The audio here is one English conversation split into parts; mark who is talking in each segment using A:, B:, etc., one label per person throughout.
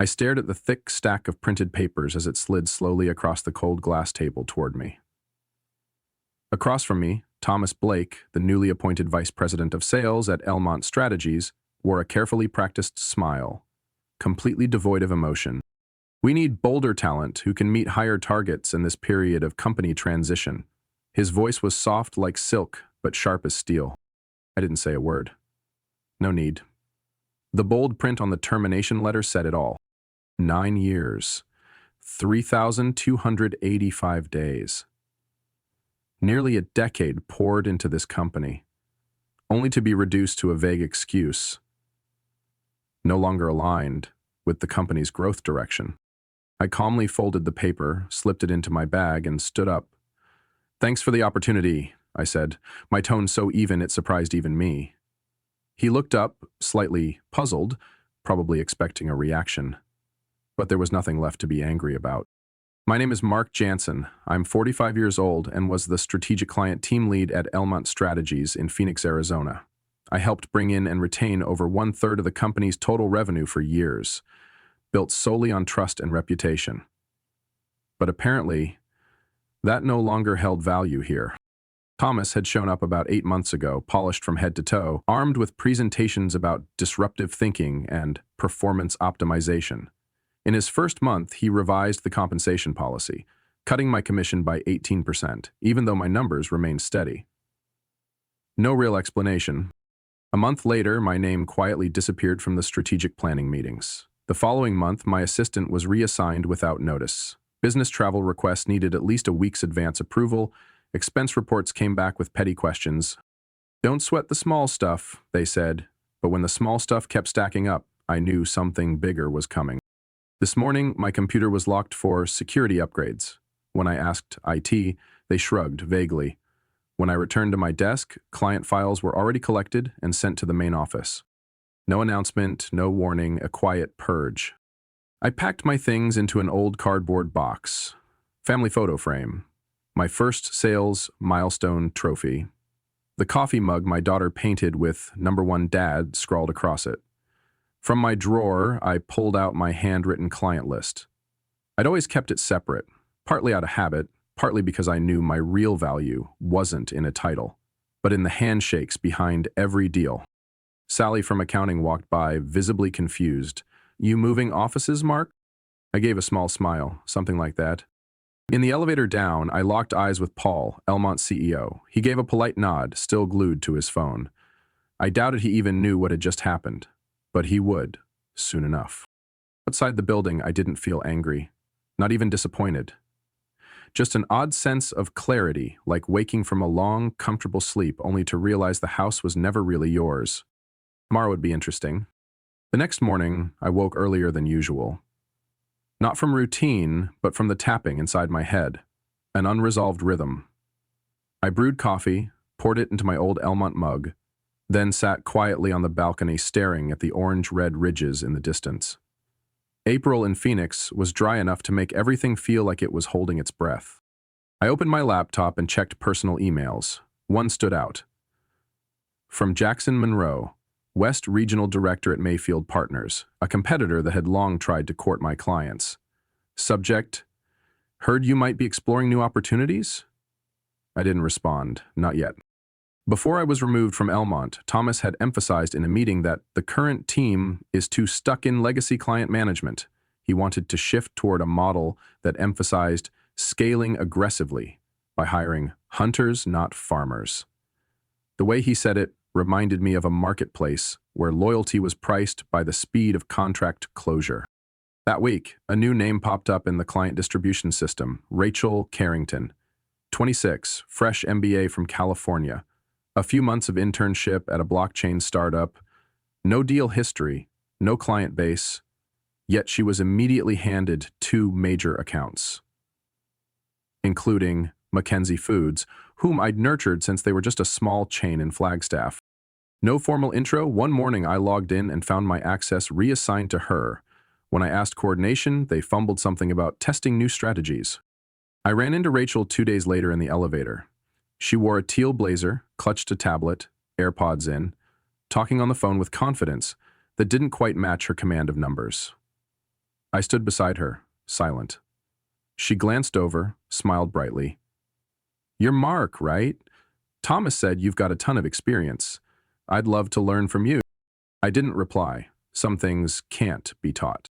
A: I stared at the thick stack of printed papers as it slid slowly across the cold glass table toward me. Across from me, Thomas Blake, the newly appointed vice president of sales at Elmont Strategies, wore a carefully practiced smile, completely devoid of emotion. We need bolder talent who can meet higher targets in this period of company transition. His voice was soft like silk, but sharp as steel. I didn't say a word. No need. The bold print on the termination letter said it all. 9 years. 3,285 days. Nearly a decade poured into this company, only to be reduced to a vague excuse, no longer aligned with the company's growth direction. I calmly folded the paper, slipped it into my bag, and stood up. "Thanks for the opportunity," I said, my tone so even it surprised even me. He looked up, slightly puzzled, probably expecting a reaction. But there was nothing left to be angry about. "My name is Mark Jansen. I'm 45 years old and was the strategic client team lead at Elmont Strategies in Phoenix, Arizona. I helped bring in and retain over 1/3 of the company's total revenue for years, built solely on trust and reputation. But apparently, that no longer held value here." Thomas had shown up about 8 months ago, polished from head to toe, armed with presentations about disruptive thinking and performance optimization. In his first month, he revised the compensation policy, cutting my commission by 18%, even though my numbers remained steady. No real explanation. A month later, my name quietly disappeared from the strategic planning meetings. The following month, my assistant was reassigned without notice. Business travel requests needed at least a week's advance approval. Expense reports came back with petty questions. "Don't sweat the small stuff," they said, but when the small stuff kept stacking up, I knew something bigger was coming. This morning, my computer was locked for security upgrades. When I asked IT, they shrugged vaguely. When I returned to my desk, client files were already collected and sent to the main office. No announcement, no warning, a quiet purge. I packed my things into an old cardboard box. Family photo frame. My first sales milestone trophy. The coffee mug my daughter painted with #1 Dad scrawled across it. From my drawer, I pulled out my handwritten client list. I'd always kept it separate, partly out of habit, partly because I knew my real value wasn't in a title, but in the handshakes behind every deal. Sally from accounting walked by, visibly confused. "You moving offices, Mark?" I gave a small smile, something like that. In the elevator down, I locked eyes with Paul, Elmont's CEO. He gave a polite nod, still glued to his phone. I doubted he even knew what had just happened. But he would, soon enough. Outside the building, I didn't feel angry, not even disappointed. Just an odd sense of clarity, like waking from a long, comfortable sleep only to realize the house was never really yours. Tomorrow would be interesting. The next morning, I woke earlier than usual. Not from routine, but from the tapping inside my head, an unresolved rhythm. I brewed coffee, poured it into my old Elmont mug, then sat quietly on the balcony staring at the orange-red ridges in the distance. April in Phoenix was dry enough to make everything feel like it was holding its breath. I opened my laptop and checked personal emails. One stood out. From Jackson Monroe, West Regional Director at Mayfield Partners, a competitor that had long tried to court my clients. Subject: "Heard you might be exploring new opportunities?" I didn't respond, not yet. Before I was removed from Elmont, Thomas had emphasized in a meeting that the current team is too stuck in legacy client management. He wanted to shift toward a model that emphasized scaling aggressively by hiring hunters, not farmers. The way he said it reminded me of a marketplace where loyalty was priced by the speed of contract closure. That week, a new name popped up in the client distribution system: Rachel Carrington, 26, fresh MBA from California. A few months of internship at a blockchain startup, no deal history, no client base, yet she was immediately handed 2 major accounts, including Mackenzie Foods, whom I'd nurtured since they were just a small chain in Flagstaff. No formal intro, one morning I logged in and found my access reassigned to her. When I asked coordination, they fumbled something about testing new strategies. I ran into Rachel 2 days later in the elevator. She wore a teal blazer, clutched a tablet, AirPods in, talking on the phone with confidence that didn't quite match her command of numbers. I stood beside her, silent. She glanced over, smiled brightly. "You're Mark, right? Thomas said you've got a ton of experience. I'd love to learn from you." I didn't reply. Some things can't be taught.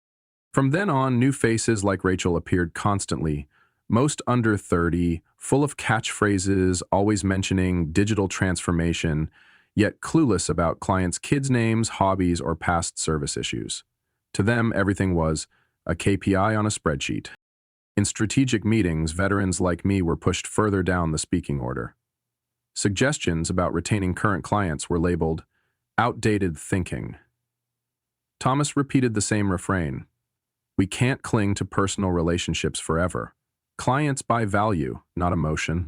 A: From then on, new faces like Rachel appeared constantly, most under 30, full of catchphrases, always mentioning digital transformation, yet clueless about clients' kids' names, hobbies, or past service issues. To them, everything was a KPI on a spreadsheet. In strategic meetings, veterans like me were pushed further down the speaking order. Suggestions about retaining current clients were labeled outdated thinking. Thomas repeated the same refrain. We can't cling to personal relationships forever. Clients buy value, not emotion.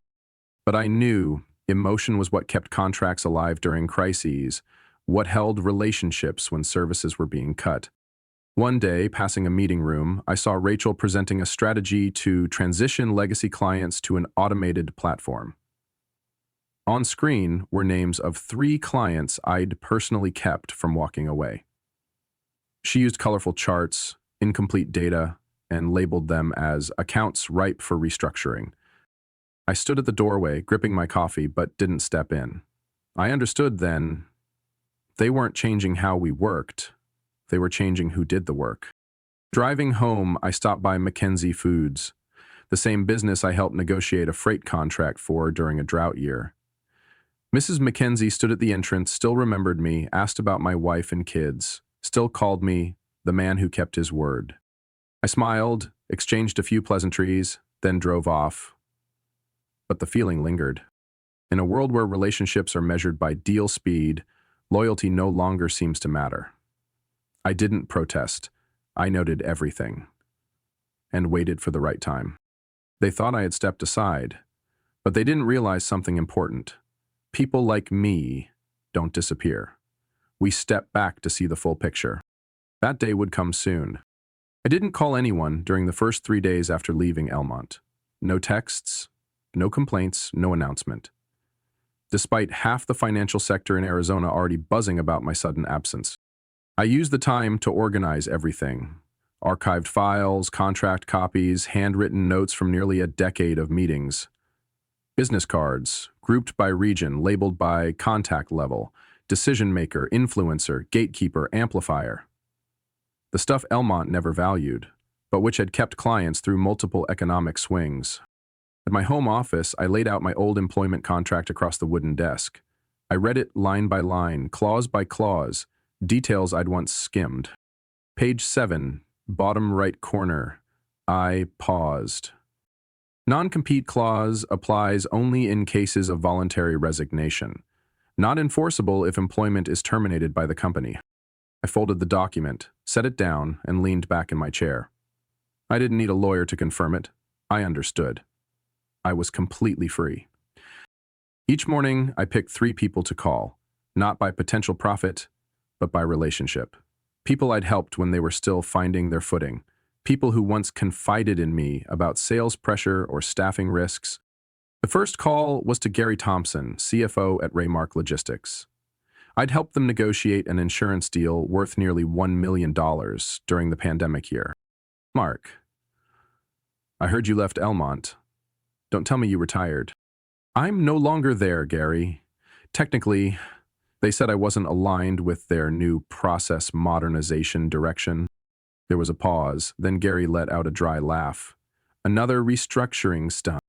A: But I knew emotion was what kept contracts alive during crises, what held relationships when services were being cut. One day, passing a meeting room, I saw Rachel presenting a strategy to transition legacy clients to an automated platform. On screen were names of 3 clients I'd personally kept from walking away. She used colorful charts, incomplete data, and labeled them as accounts ripe for restructuring. I stood at the doorway, gripping my coffee, but didn't step in. I understood then they weren't changing how we worked. They were changing who did the work. Driving home, I stopped by Mackenzie Foods, the same business I helped negotiate a freight contract for during a drought year. Mrs. Mackenzie stood at the entrance, still remembered me, asked about my wife and kids, still called me the man who kept his word. I smiled, exchanged a few pleasantries, then drove off. But the feeling lingered. In a world where relationships are measured by deal speed, loyalty no longer seems to matter. I didn't protest. I noted everything and waited for the right time. They thought I had stepped aside, but they didn't realize something important. People like me don't disappear. We step back to see the full picture. That day would come soon. I didn't call anyone during the first 3 days after leaving Elmont. No texts, no complaints, no announcement. Despite half the financial sector in Arizona already buzzing about my sudden absence. I used the time to organize everything. Archived files, contract copies, handwritten notes from nearly a decade of meetings. Business cards, grouped by region, labeled by contact level, decision maker, influencer, gatekeeper, amplifier. The stuff Elmont never valued, but which had kept clients through multiple economic swings. At my home office, I laid out my old employment contract across the wooden desk. I read it line by line, clause by clause, details I'd once skimmed. Page 7, bottom right corner. I paused. Non-compete clause applies only in cases of voluntary resignation, not enforceable if employment is terminated by the company. I folded the document, set it down, and leaned back in my chair. I didn't need a lawyer to confirm it. I understood. I was completely free. Each morning, I picked 3 people to call, not by potential profit, but by relationship. People I'd helped when they were still finding their footing. People who once confided in me about sales pressure or staffing risks. The first call was to Gary Thompson, CFO at Raymark Logistics. I'd helped them negotiate an insurance deal worth nearly $1 million during the pandemic year. "Mark, I heard you left Elmont. Don't tell me you retired." "I'm no longer there, Gary. Technically, they said I wasn't aligned with their new process modernization direction." There was a pause, then Gary let out a dry laugh. "Another restructuring stunt.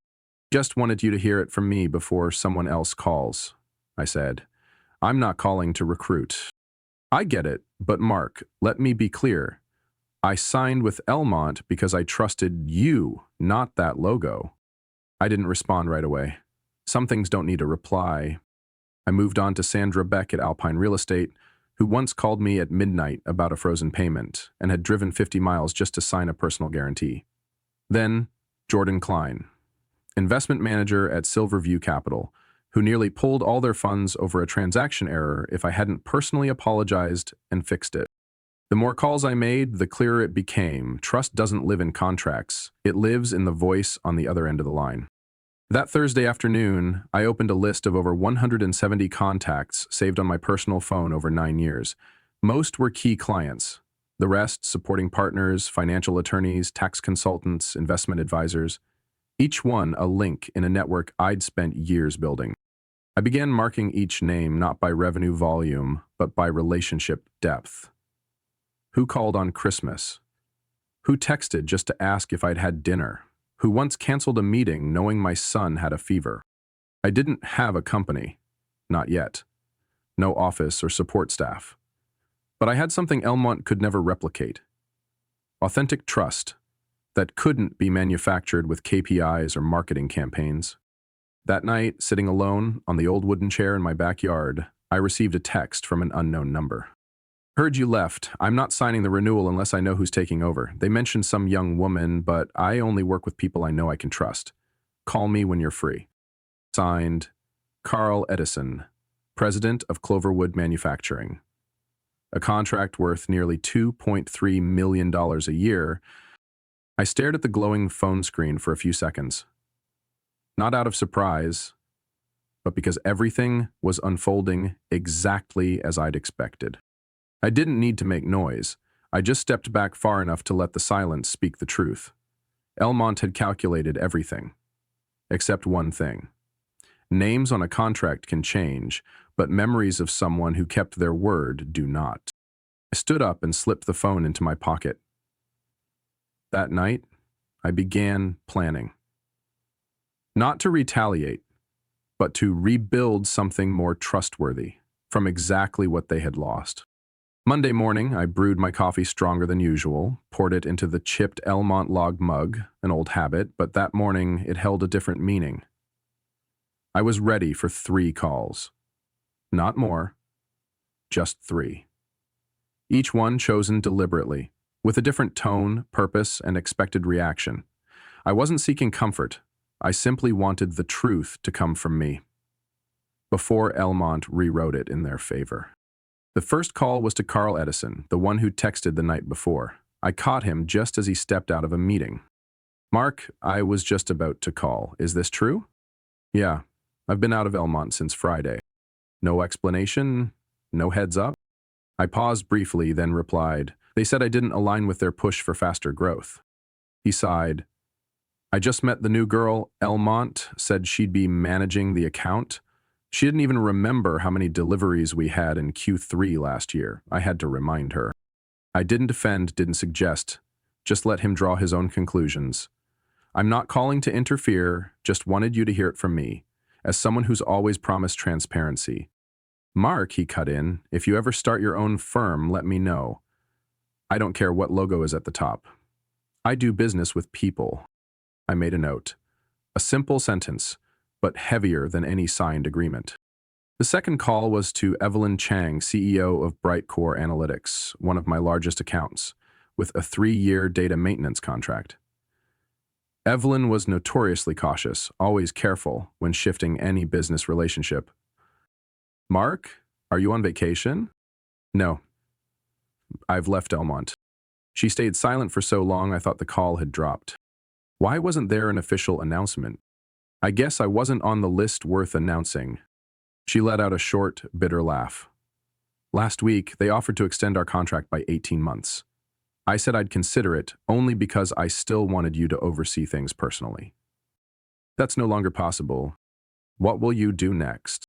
A: Just wanted you to hear it from me before someone else calls," I said. "I'm not calling to recruit." "I get it, but Mark, let me be clear. I signed with Elmont because I trusted you, not that logo." I didn't respond right away. Some things don't need a reply. I moved on to Sandra Beck at Alpine Real Estate, who once called me at midnight about a frozen payment and had driven 50 miles just to sign a personal guarantee. Then, Jordan Klein, investment manager at Silverview Capital, who nearly pulled all their funds over a transaction error if I hadn't personally apologized and fixed it. The more calls I made, the clearer it became. Trust doesn't live in contracts. It lives in the voice on the other end of the line. That Thursday afternoon, I opened a list of over 170 contacts saved on my personal phone over 9 years. Most were key clients, The rest, supporting partners, financial attorneys, tax consultants, investment advisors, each one a link in a network I'd spent years building. I began marking each name not by revenue volume, but by relationship depth. Who called on Christmas? Who texted just to ask if I'd had dinner? Who once canceled a meeting knowing my son had a fever? I didn't have a company. Not yet. No office or support staff. But I had something Elmont could never replicate. Authentic trust that couldn't be manufactured with KPIs or marketing campaigns. That night, sitting alone on the old wooden chair in my backyard, I received a text from an unknown number. Heard you left. I'm not signing the renewal unless I know who's taking over. They mentioned some young woman, but I only work with people I know I can trust. Call me when you're free. Signed, Carl Edison, President of Cloverwood Manufacturing. A contract worth nearly $2.3 million a year. I stared at the glowing phone screen for a few seconds. Not out of surprise, but because everything was unfolding exactly as I'd expected. I didn't need to make noise. I just stepped back far enough to let the silence speak the truth. Elmont had calculated everything, except one thing. Names on a contract can change, but memories of someone who kept their word do not. I stood up and slipped the phone into my pocket. That night, I began planning. Not to retaliate, but to rebuild something more trustworthy from exactly what they had lost. Monday morning, I brewed my coffee stronger than usual, poured it into the chipped Elmont log mug, an old habit, but that morning it held a different meaning. I was ready for 3 calls. Not more, just 3. Each one chosen deliberately, with a different tone, purpose, and expected reaction. I wasn't seeking comfort. I simply wanted the truth to come from me, before Elmont rewrote it in their favor. The first call was to Carl Edison, the one who texted the night before. I caught him just as he stepped out of a meeting. Mark, I was just about to call. Is this true? Yeah, I've been out of Elmont since Friday. No explanation, no heads up. I paused briefly, then replied, they said I didn't align with their push for faster growth. He sighed. I just met the new girl, Elmont, said she'd be managing the account. She didn't even remember how many deliveries we had in Q3 last year. I had to remind her. I didn't defend, didn't suggest. Just let him draw his own conclusions. I'm not calling to interfere, just wanted you to hear it from me, as someone who's always promised transparency. Mark, he cut in, if you ever start your own firm, let me know. I don't care what logo is at the top. I do business with people. I made a note. A simple sentence, but heavier than any signed agreement. The second call was to Evelyn Chang, CEO of Brightcore Analytics, one of my largest accounts, with a 3-year data maintenance contract. Evelyn was notoriously cautious, always careful when shifting any business relationship. Mark, are you on vacation? No. I've left Elmont. She stayed silent for so long I thought the call had dropped. Why wasn't there an official announcement? I guess I wasn't on the list worth announcing. She let out a short, bitter laugh. Last week, they offered to extend our contract by 18 months. I said I'd consider it only because I still wanted you to oversee things personally. That's no longer possible. What will you do next?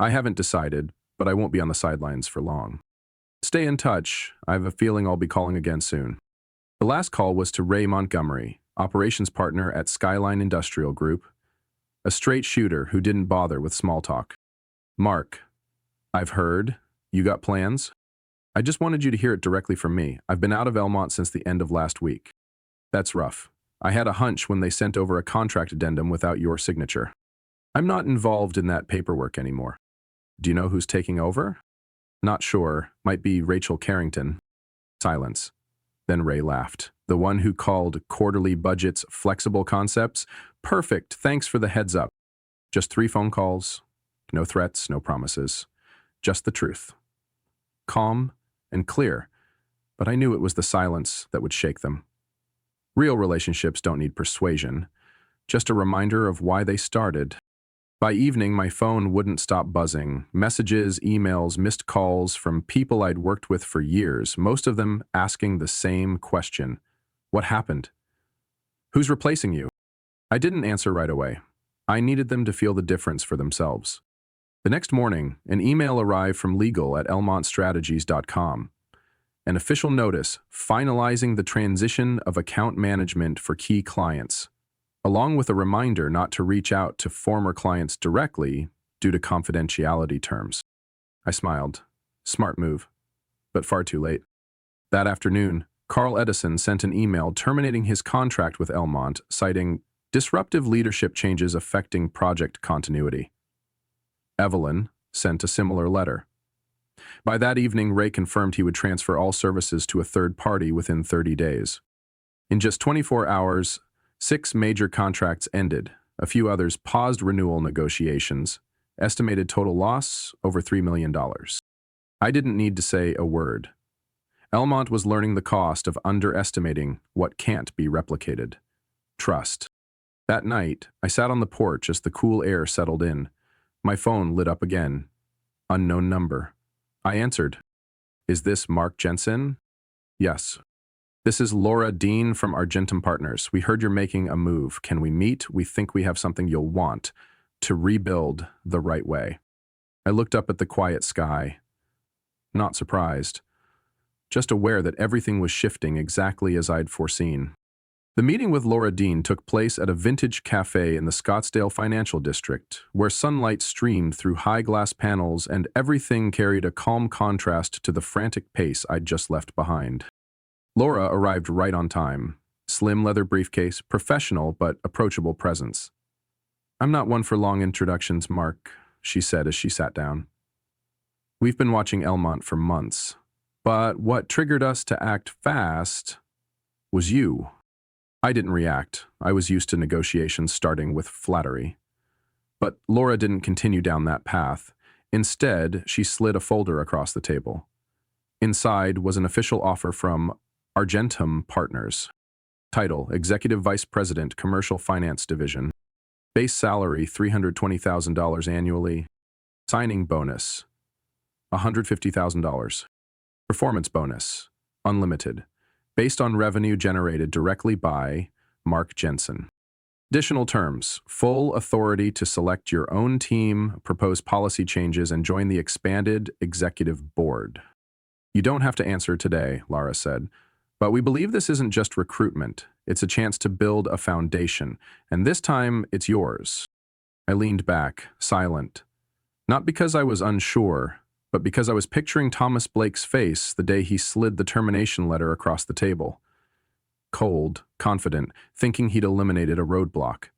A: I haven't decided, but I won't be on the sidelines for long. Stay in touch. I have a feeling I'll be calling again soon. The last call was to Ray Montgomery, operations partner at Skyline Industrial Group, a straight shooter who didn't bother with small talk. Mark, I've heard. You got plans? I just wanted you to hear it directly from me. I've been out of Elmont since the end of last week. That's rough. I had a hunch when they sent over a contract addendum without your signature. I'm not involved in that paperwork anymore. Do you know who's taking over? Not sure. Might be Rachel Carrington. Silence. Then Ray laughed. The one who called quarterly budgets flexible concepts? Perfect. Thanks for the heads up. Just 3 phone calls. No threats, no promises. Just the truth. Calm and clear, but I knew it was the silence that would shake them. Real relationships don't need persuasion, just a reminder of why they started. By evening, my phone wouldn't stop buzzing. Messages, emails, missed calls from people I'd worked with for years, most of them asking the same question. What happened? Who's replacing you? I didn't answer right away. I needed them to feel the difference for themselves. The next morning, an email arrived from legal at elmontstrategies.com. An official notice finalizing the transition of account management for key clients, along with a reminder not to reach out to former clients directly due to confidentiality terms. I smiled. Smart move, but far too late. That afternoon, Carl Edison sent an email terminating his contract with Elmont, citing disruptive leadership changes affecting project continuity. Evelyn sent a similar letter. By that evening, Ray confirmed he would transfer all services to a third party within 30 days. In just 24 hours, 6 major contracts ended. A few others paused renewal negotiations. Estimated total loss, over $3 million. I didn't need to say a word. Elmont was learning the cost of underestimating what can't be replicated. Trust. That night, I sat on the porch as the cool air settled in. My phone lit up again. Unknown number. I answered. Is this Mark Jensen? Yes. This is Laura Dean from Argentum Partners. We heard you're making a move. Can we meet? We think we have something you'll want to rebuild the right way. I looked up at the quiet sky. Not surprised. Just aware that everything was shifting exactly as I'd foreseen. The meeting with Laura Dean took place at a vintage cafe in the Scottsdale Financial District, where sunlight streamed through high glass panels and everything carried a calm contrast to the frantic pace I'd just left behind. Laura arrived right on time. Slim leather briefcase, professional but approachable presence. I'm not one for long introductions, Mark, she said as she sat down. We've been watching Elmont for months, but what triggered us to act fast was you. I didn't react. I was used to negotiations starting with flattery. But Laura didn't continue down that path. Instead, she slid a folder across the table. Inside was an official offer from Argentum Partners. Title, Executive Vice President, Commercial Finance Division. Base salary, $320,000 annually. Signing bonus, $150,000. Performance bonus, unlimited. Based on revenue generated directly by Mark Jensen. Additional terms, full authority to select your own team, propose policy changes, and join the expanded executive board. You don't have to answer today, Laura said, but we believe this isn't just recruitment. It's a chance to build a foundation, and this time it's yours. I leaned back, silent. Not because I was unsure, but because I was picturing Thomas Blake's face the day he slid the termination letter across the table. Cold, confident, thinking he'd eliminated a roadblock.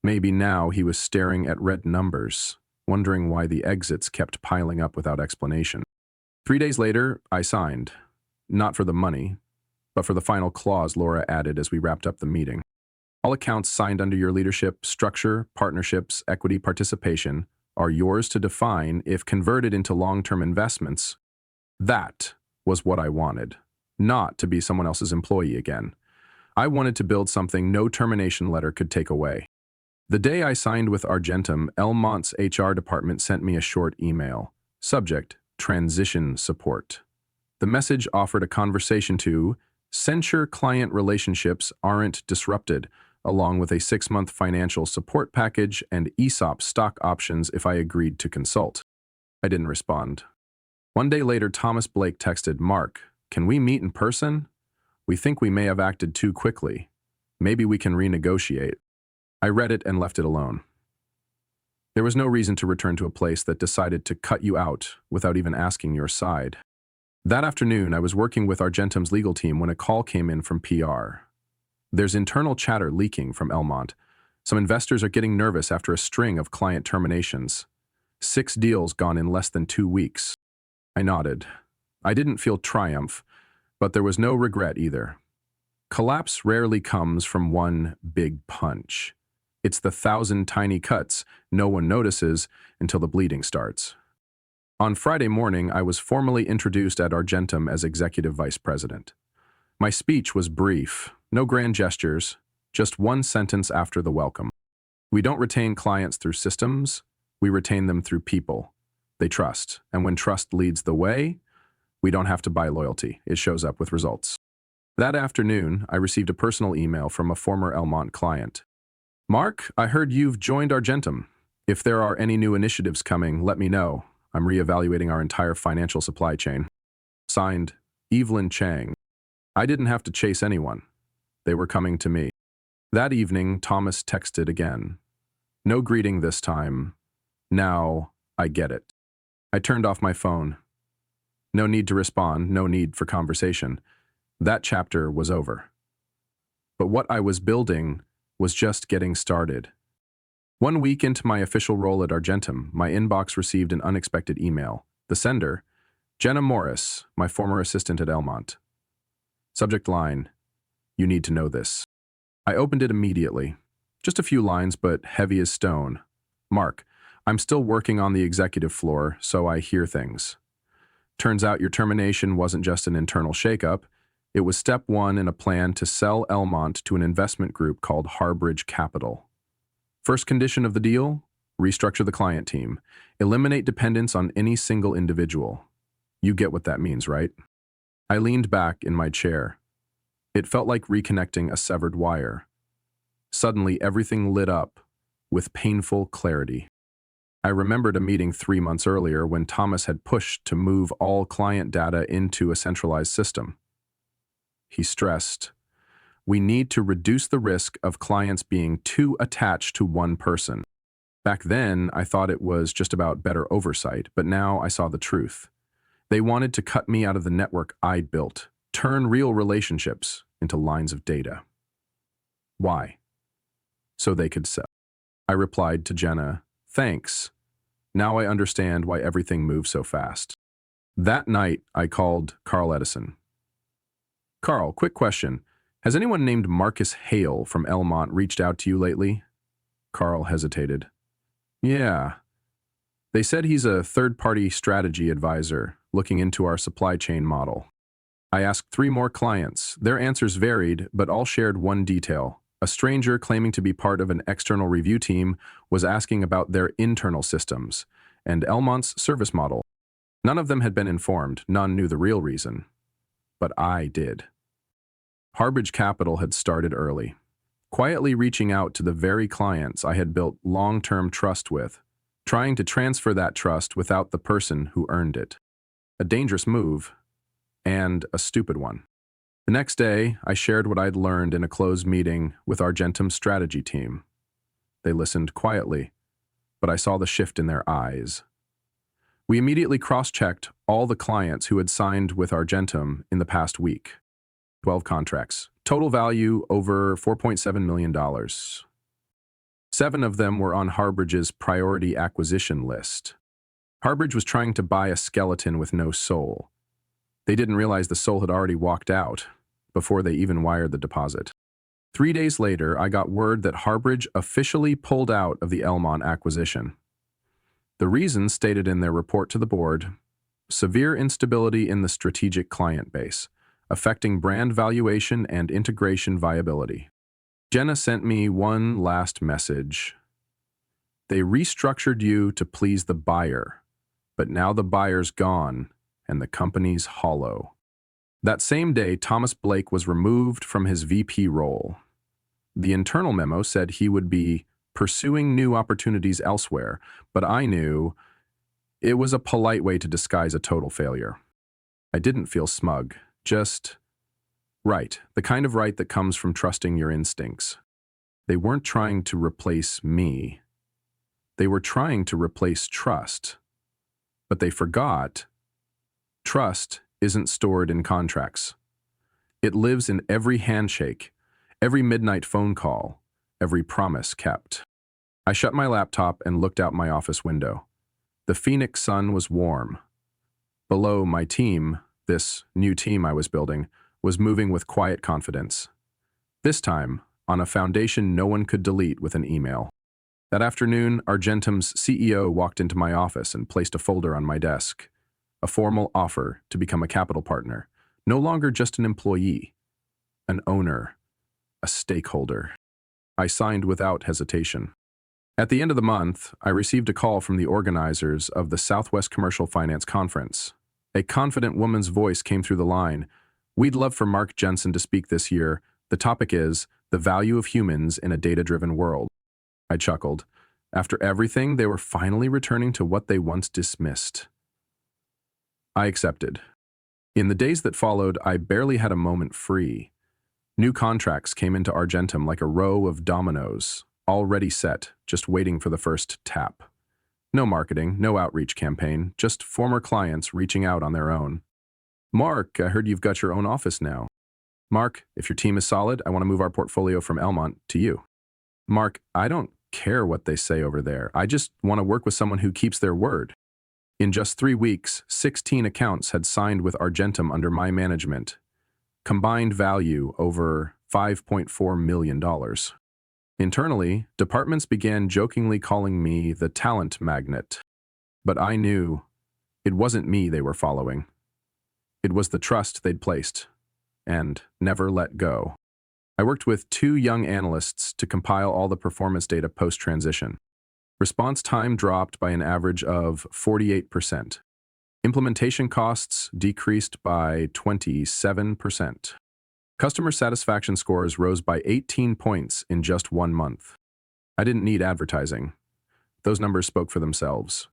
A: Maybe now he was staring at red numbers, wondering why the exits kept piling up without explanation. 3 days later, I signed. Not for the money, but for the final clause Laura added as we wrapped up the meeting. All accounts signed under your leadership, structure, partnerships, equity participation, are yours to define if converted into long-term investments. That was what I wanted, not to be someone else's employee again. I wanted to build something no termination letter could take away. The day I signed with Argentum, Elmont's HR department sent me a short email. Subject, transition support. The message offered a conversation to ensure client relationships aren't disrupted, along with a 6-month financial support package and ESOP stock options if I agreed to consult. I didn't respond. 1 day later, Thomas Blake texted, Mark, can we meet in person? We think we may have acted too quickly. Maybe we can renegotiate. I read it and left it alone. There was no reason to return to a place that decided to cut you out without even asking your side. That afternoon, I was working with Argentum's legal team when a call came in from PR. There's internal chatter leaking from Elmont. Some investors are getting nervous after a string of client terminations. 6 deals gone in less than 2 weeks. I nodded. I didn't feel triumph, but there was no regret either. Collapse rarely comes from one big punch. It's the 1,000 tiny cuts no one notices until the bleeding starts. On Friday morning, I was formally introduced at Argentum as Executive Vice President. My speech was brief, no grand gestures, just one sentence after the welcome. We don't retain clients through systems, we retain them through people. They trust, and when trust leads the way, we don't have to buy loyalty. It shows up with results. That afternoon, I received a personal email from a former Elmont client. Mark, I heard you've joined Argentum. If there are any new initiatives coming, let me know. I'm reevaluating our entire financial supply chain. Signed, Evelyn Chang. I didn't have to chase anyone. They were coming to me. That evening, Thomas texted again. No greeting this time. Now, I get it. I turned off my phone. No need to respond, no need for conversation. That chapter was over. But what I was building was just getting started. 1 week into my official role at Argentum, my inbox received an unexpected email. The sender, Jenna Morris, my former assistant at Elmont. Subject line, you need to know this. I opened it immediately. Just a few lines, but heavy as stone. Mark, I'm still working on the executive floor, so I hear things. Turns out your termination wasn't just an internal shakeup. It was step one in a plan to sell Elmont to an investment group called Harbridge Capital. First condition of the deal, restructure the client team. Eliminate dependence on any single individual. You get what that means, right? I leaned back in my chair. It felt like reconnecting a severed wire. Suddenly, everything lit up with painful clarity. I remembered a meeting 3 months earlier when Thomas had pushed to move all client data into a centralized system. He stressed, we need to reduce the risk of clients being too attached to one person. Back then, I thought it was just about better oversight, but now I saw the truth. They wanted to cut me out of the network I'd built, turn real relationships into lines of data. Why? So they could sell. I replied to Jenna, thanks. Now I understand why everything moves so fast. That night, I called Carl Edison. Carl, quick question. Has anyone named Marcus Hale from Elmont reached out to you lately? Carl hesitated. Yeah. They said he's a third-party strategy advisor looking into our supply chain model. I asked 3 more clients. Their answers varied, but all shared one detail. A stranger claiming to be part of an external review team was asking about their internal systems and Elmont's service model. None of them had been informed, none knew the real reason. But I did. Harbridge Capital had started early, quietly reaching out to the very clients I had built long-term trust with, trying to transfer that trust without the person who earned it. A dangerous move, and a stupid one. The next day, I shared what I'd learned in a closed meeting with Argentum's strategy team. They listened quietly, but I saw the shift in their eyes. We immediately cross-checked all the clients who had signed with Argentum in the past week. 12 contracts. Total value over $4.7 million. 7 of them were on Harbridge's priority acquisition list. Harbridge was trying to buy a skeleton with no soul. They didn't realize the soul had already walked out before they even wired the deposit. 3 days later, I got word that Harbridge officially pulled out of the Elmont acquisition. The reason stated in their report to the board, severe instability in the strategic client base, affecting brand valuation and integration viability. Jenna sent me one last message. They restructured you to please the buyer, but now the buyer's gone and the company's hollow. That same day, Thomas Blake was removed from his VP role. The internal memo said he would be pursuing new opportunities elsewhere, but I knew it was a polite way to disguise a total failure. I didn't feel smug, just right, the kind of right that comes from trusting your instincts. They weren't trying to replace me. They were trying to replace trust. But they forgot trust isn't stored in contracts. It lives in every handshake, every midnight phone call, every promise kept. I shut my laptop and looked out my office window. The Phoenix sun was warm. Below, my team, this new team I was building, was moving with quiet confidence. This time, on a foundation no one could delete with an email. That afternoon, Argentum's CEO walked into my office and placed a folder on my desk. A formal offer to become a capital partner, no longer just an employee, an owner, a stakeholder. I signed without hesitation. At the end of the month, I received a call from the organizers of the Southwest Commercial Finance Conference. A confident woman's voice came through the line. "We'd love for Mark Jensen to speak this year. The topic is the value of humans in a data-driven world." I chuckled. After everything, they were finally returning to what they once dismissed. I accepted. In the days that followed, I barely had a moment free. New contracts came into Argentum like a row of dominoes, already set, just waiting for the first tap. No marketing, no outreach campaign, just former clients reaching out on their own. "Mark, I heard you've got your own office now." "Mark, if your team is solid, I want to move our portfolio from Elmont to you." "Mark, I don't care what they say over there. I just want to work with someone who keeps their word." In just 3 weeks, 16 accounts had signed with Argentum under my management. Combined value over $5.4 million. Internally, departments began jokingly calling me the talent magnet. But I knew it wasn't me they were following. It was the trust they'd placed and never let go. I worked with 2 young analysts to compile all the performance data post-transition. Response time dropped by an average of 48%. Implementation costs decreased by 27%. Customer satisfaction scores rose by 18 points in just 1 month. I didn't need advertising. Those numbers spoke for themselves.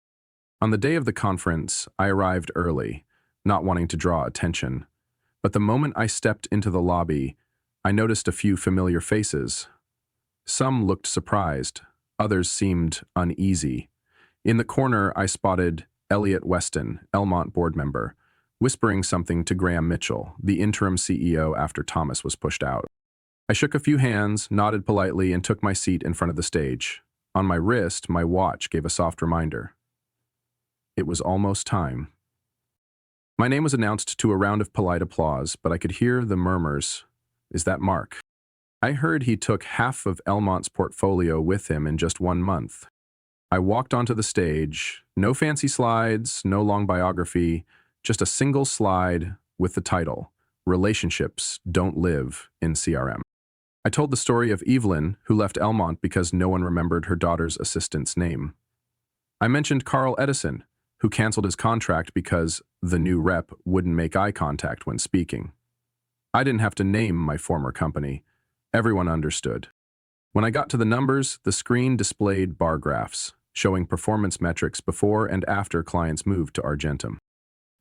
A: On the day of the conference, I arrived early, not wanting to draw attention. But the moment I stepped into the lobby, I noticed a few familiar faces. Some looked surprised, others seemed uneasy. In the corner, I spotted Elliot Weston, Elmont board member, whispering something to Graham Mitchell, the interim CEO after Thomas was pushed out. I shook a few hands, nodded politely, and took my seat in front of the stage. On my wrist, my watch gave a soft reminder. It was almost time. My name was announced to a round of polite applause, but I could hear the murmurs. "Is that Mark?" I heard he took half of Elmont's portfolio with him in just 1 month. I walked onto the stage, no fancy slides, no long biography, just a single slide with the title, "Relationships Don't Live in CRM." I told the story of Evelyn, who left Elmont because no one remembered her daughter's assistant's name. I mentioned Carl Edison, who canceled his contract because the new rep wouldn't make eye contact when speaking. I didn't have to name my former company. Everyone understood. When I got to the numbers, the screen displayed bar graphs, showing performance metrics before and after clients moved to Argentum.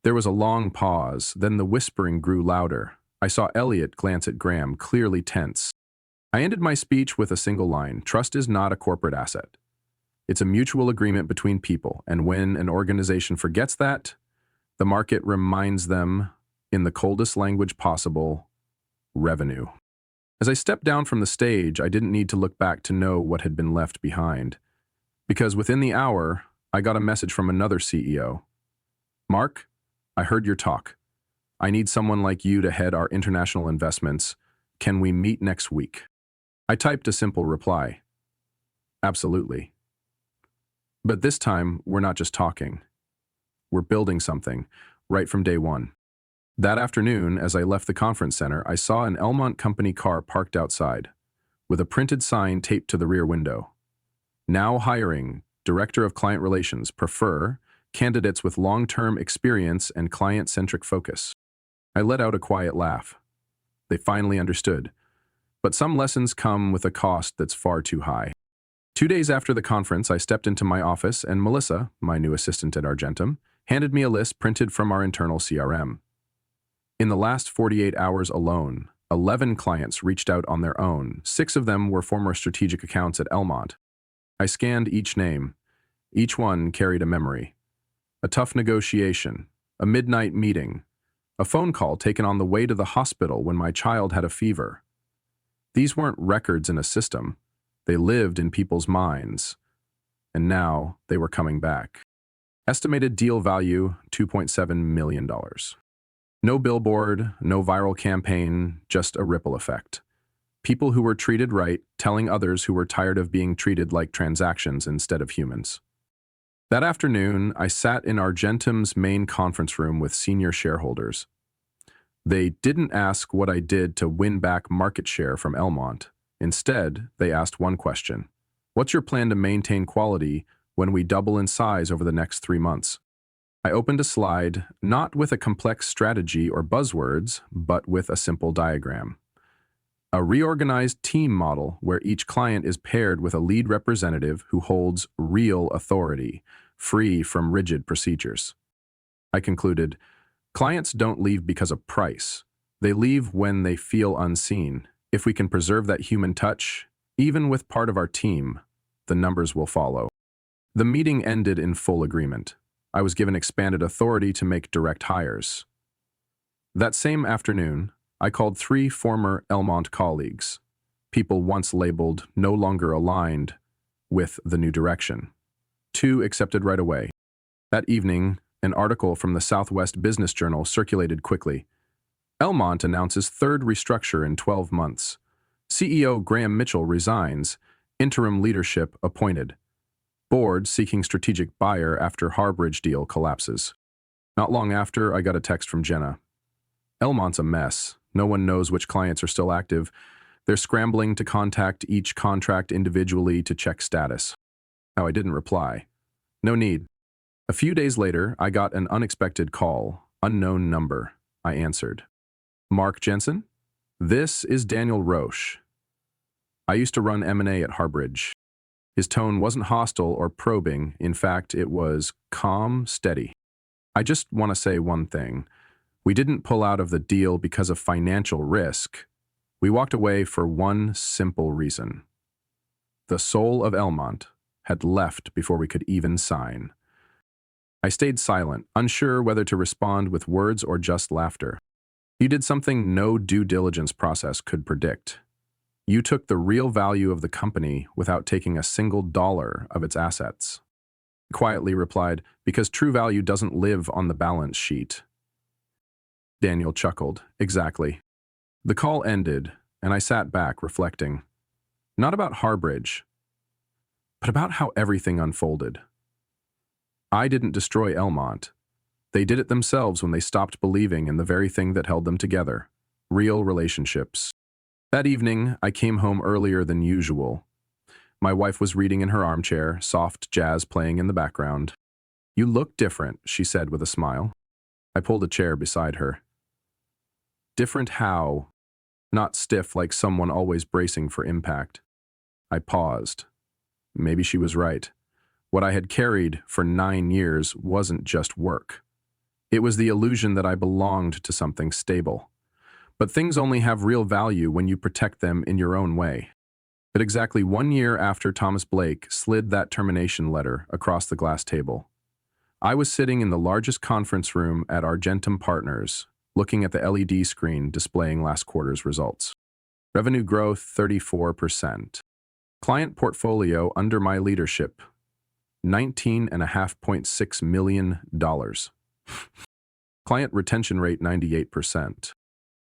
A: There was a long pause, then the whispering grew louder. I saw Elliot glance at Graham, clearly tense. I ended my speech with a single line: "Trust is not a corporate asset. It's a mutual agreement between people, and when an organization forgets that, the market reminds them, in the coldest language possible, revenue." As I stepped down from the stage, I didn't need to look back to know what had been left behind. Because within the hour, I got a message from another CEO. "Mark, I heard your talk. I need someone like you to head our international investments. Can we meet next week?" I typed a simple reply. "Absolutely." But this time, we're not just talking. We're building something, right from day one. That afternoon, as I left the conference center, I saw an Elmont company car parked outside, with a printed sign taped to the rear window. "Now hiring, Director of Client Relations, prefer candidates with long-term experience and client-centric focus." I let out a quiet laugh. They finally understood. But some lessons come with a cost that's far too high. 2 days after the conference, I stepped into my office and Melissa, my new assistant at Argentum, handed me a list printed from our internal CRM. In the last 48 hours alone, 11 clients reached out on their own. 6 of them were former strategic accounts at Elmont. I scanned each name. Each one carried a memory. A tough negotiation, a midnight meeting, a phone call taken on the way to the hospital when my child had a fever. These weren't records in a system. They lived in people's minds. And now they were coming back. Estimated deal value, $2.7 million. No billboard, no viral campaign, just a ripple effect. People who were treated right, telling others who were tired of being treated like transactions instead of humans. That afternoon, I sat in Argentum's main conference room with senior shareholders. They didn't ask what I did to win back market share from Elmont. Instead, they asked one question: What's your plan to maintain quality when we double in size over the next 3 months? I opened a slide, not with a complex strategy or buzzwords, but with a simple diagram. A reorganized team model where each client is paired with a lead representative who holds real authority, free from rigid procedures. I concluded, clients don't leave because of price. They leave when they feel unseen. If we can preserve that human touch, even with part of our team, the numbers will follow. The meeting ended in full agreement. I was given expanded authority to make direct hires. That same afternoon, I called 3 former Elmont colleagues, people once labeled no longer aligned with the new direction. 2 accepted right away. That evening, an article from the Southwest Business Journal circulated quickly. Elmont announces third restructure in 12 months. CEO Graham Mitchell resigns, interim leadership appointed. Board seeking strategic buyer after Harbridge deal collapses. Not long after, I got a text from Jenna. Elmont's a mess. No one knows which clients are still active. They're scrambling to contact each contract individually to check status. Now, I didn't reply. No need. A few days later, I got an unexpected call. Unknown number. I answered. Mark Jensen? This is Daniel Roche. I used to run M&A at Harbridge. His tone wasn't hostile or probing. In fact, it was calm, steady. I just want to say one thing. We didn't pull out of the deal because of financial risk. We walked away for one simple reason. The soul of Elmont had left before we could even sign. I stayed silent, unsure whether to respond with words or just laughter. You did something no due diligence process could predict. You took the real value of the company without taking a single dollar of its assets. I quietly replied, because true value doesn't live on the balance sheet. Daniel chuckled. Exactly. The call ended, and I sat back reflecting. Not about Harbridge, but about how everything unfolded. I didn't destroy Elmont. They did it themselves when they stopped believing in the very thing that held them together, real relationships. That evening, I came home earlier than usual. My wife was reading in her armchair, soft jazz playing in the background. You look different, she said with a smile. I pulled a chair beside her. Different how? Not stiff like someone always bracing for impact. I paused. Maybe she was right. What I had carried for 9 years wasn't just work. It was the illusion that I belonged to something stable. But things only have real value when you protect them in your own way. But exactly 1 year after Thomas Blake slid that termination letter across the glass table, I was sitting in the largest conference room at Argentum Partners, looking at the LED screen displaying last quarter's results. Revenue growth 34%. Client portfolio under my leadership, $19.5 million. Client retention rate 98%.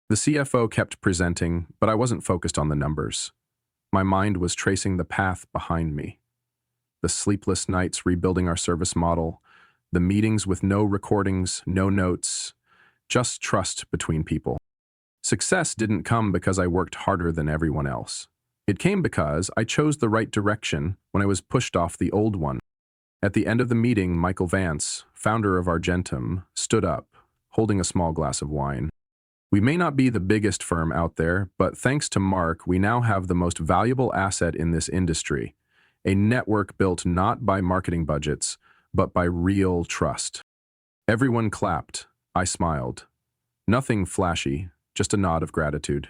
A: The CFO kept presenting, but I wasn't focused on the numbers. My mind was tracing the path behind me. The sleepless nights rebuilding our service model, the meetings with no recordings, no notes, just trust between people. Success didn't come because I worked harder than everyone else. It came because I chose the right direction when I was pushed off the old one. At the end of the meeting, Michael Vance, founder of Argentum, stood up, holding a small glass of wine. We may not be the biggest firm out there, but thanks to Mark, we now have the most valuable asset in this industry, a network built not by marketing budgets, but by real trust. Everyone clapped. I smiled. Nothing flashy, just a nod of gratitude.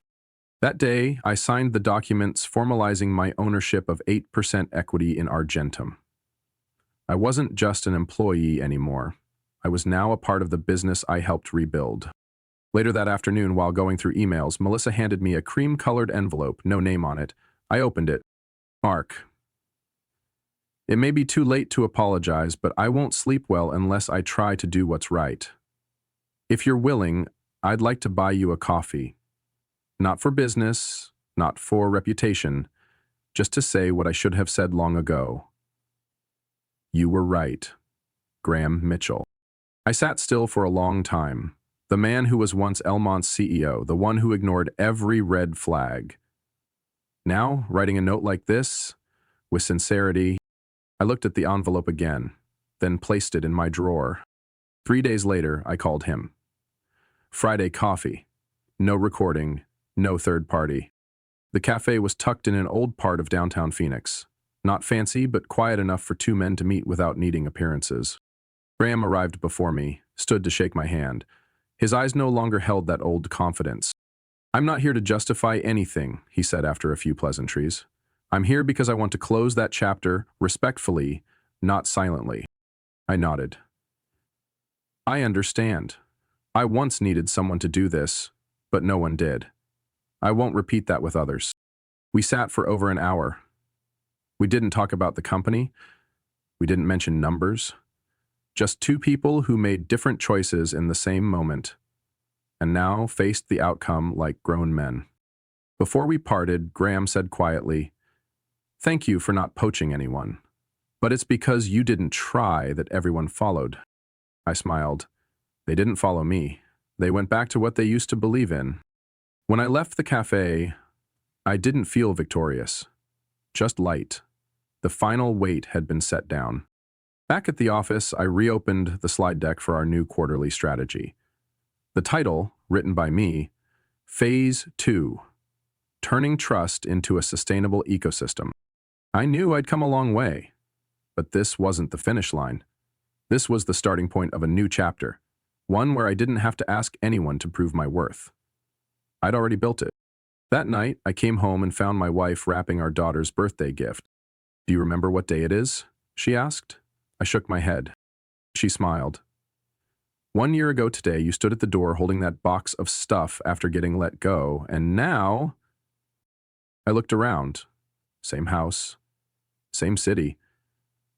A: That day, I signed the documents formalizing my ownership of 8% equity in Argentum. I wasn't just an employee anymore. I was now a part of the business I helped rebuild. Later that afternoon, while going through emails, Melissa handed me a cream-colored envelope, no name on it. I opened it. Mark. It may be too late to apologize, but I won't sleep well unless I try to do what's right. If you're willing, I'd like to buy you a coffee. Not for business, not for reputation, just to say what I should have said long ago. You were right. Graham Mitchell. I sat still for a long time. The man who was once Elmont's CEO, the one who ignored every red flag. Now, writing a note like this, With sincerity, I looked at the envelope again, then placed it in my drawer. 3 days later, I called him. Friday coffee. No recording, no third party. The cafe was tucked in an old part of downtown Phoenix. Not fancy, but quiet enough for two men to meet without needing appearances. Graham arrived before me, stood to shake my hand. His eyes no longer held that old confidence. "I'm not here to justify anything," he said after a few pleasantries. "I'm here because I want to close that chapter respectfully, not silently." I nodded. "I understand. I once needed someone to do this, but no one did. I won't repeat that with others." We sat for over an hour. We didn't talk about the company. We didn't mention numbers. Just two people who made different choices in the same moment, and now faced the outcome like grown men. Before we parted, Graham said quietly, "Thank you for not poaching anyone. But it's because you didn't try that everyone followed." I smiled. They didn't follow me. They went back to what they used to believe in. When I left the cafe, I didn't feel victorious, just light. The final weight had been set down. Back at the office, I reopened the slide deck for our new quarterly strategy. The title, written by me, Phase 2, Turning Trust into a Sustainable Ecosystem. I knew I'd come a long way, but this wasn't the finish line. This was the starting point of a new chapter, one where I didn't have to ask anyone to prove my worth. I'd already built it. That night, I came home and found my wife wrapping our daughter's birthday gift. "Do you remember what day it is?" she asked. I shook my head. She smiled. "1 year ago today, you stood at the door holding that box of stuff after getting let go, and now..." I looked around. Same house, same city,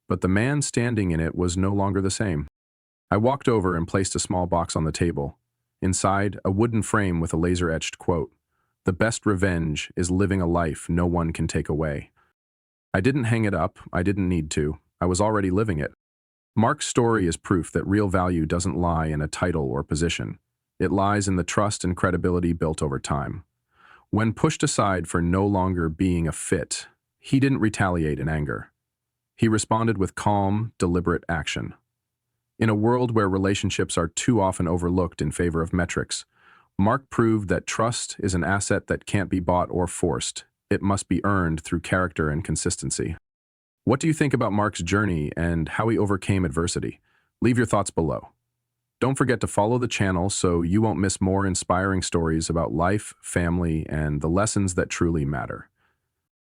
A: but the man standing in it was no longer the same. I walked over and placed a small box on the table. Inside, a wooden frame with a laser-etched quote, "The best revenge is living a life no one can take away." I didn't hang it up. I didn't need to. I was already living it. Mark's story is proof that real value doesn't lie in a title or position. It lies in the trust and credibility built over time. When pushed aside for no longer being a fit, he didn't retaliate in anger. He responded with calm, deliberate action. In a world where relationships are too often overlooked in favor of metrics, Mark proved that trust is an asset that can't be bought or forced. It must be earned through character and consistency. What do you think about Mark's journey and how he overcame adversity? Leave your thoughts below. Don't forget to follow the channel so you won't miss more inspiring stories about life, family, and the lessons that truly matter.